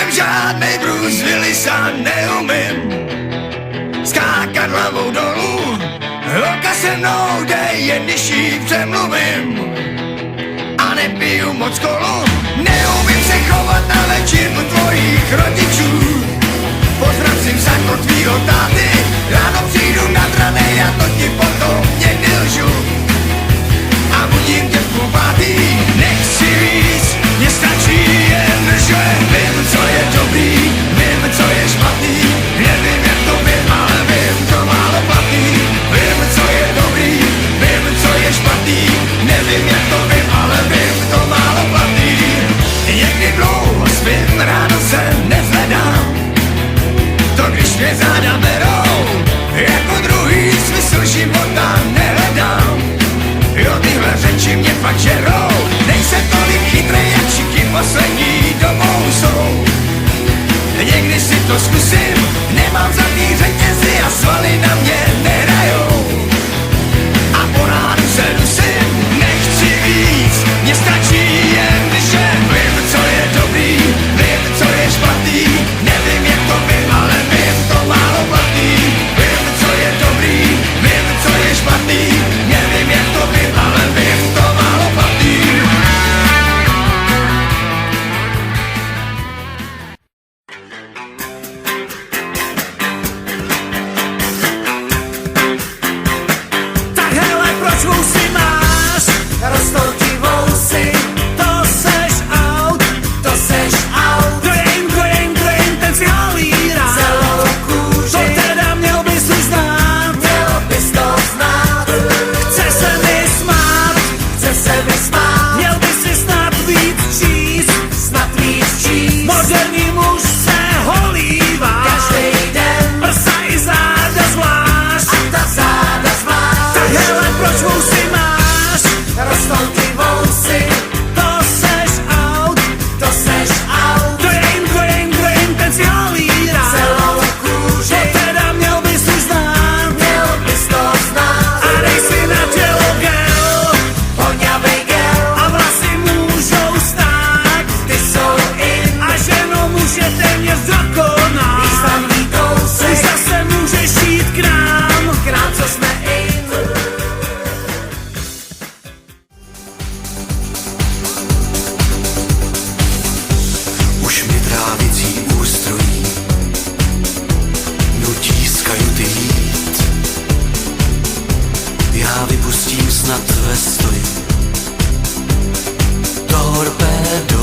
Nejsem žádnej Bruce Willis a neumím skákat hlavou dolů. Holka se mnou dej, jen když jí přemluvím. A nepiju moc kolu. Neumím se chovat na večírku tvojich rodičů. Pozdravím Sanko tvýho táty. Ráno přijdu nad ranej a to ti potom někdy lžu. A budím tě v půl pátý. Nechci víc, mně stačí jen, že vím, co je dobrý, vím, co je špatný. Nevím, jak to vím, ale vím, to málo platný. Vím, co je dobrý, vím, co je špatný. Nevím, jak to vím, ale vím, to málo platný. Někdy dlouho spím, ráno se nezvedám. To když mě záda berou, jako druhý smysl života nehledám. Jo, tyhle řeči mě fakt žerou. Nejsem tolik chytrej, jak všichni poslední dobou jsou. Někdy si to zkusím, nemám zlatý řetězy a svaly na mě nehrajou. A po ránu se dusím, nechci víc, mně stačí jen, že vím, co je dobrý, vím, co je špatný. Nevím, jak to vím, ale vím, to málo platný. Vím, co je dobrý, vím, co je špatný. Nevím, jak to vím, ale vím, to málo platný. Tak hele, proč vousy máš? Rostou ti vousy. To seš out, to seš out. Kdo jim, ten si halírá. Celou kůži. To teda měl bys už znát. Měl bys to znát. Chce se vysmát. Měl bys si snad víc číst. Moderní muž se holívá. Každý den. Prsa i záda zvlášť. A ta záda zvlášť. Tak hele, proč vousy máš? Rostou ti vousy. To seš out, to seš out. Kdo jim, ten si halírá. Celou kůži. To teda měl bys už znát. Měl bys to znát. A dej si na tělo gel. Voňavej gel. A vlasy můžou stát. Ty jsou in. A ženo může téměř dokonat. Významný kousek. Už zase můžeš jít k nám, co jsme in. Už mi trávicí ústrojí nutí z kajuty jít. Já vypustím snad ve stoji torpédo.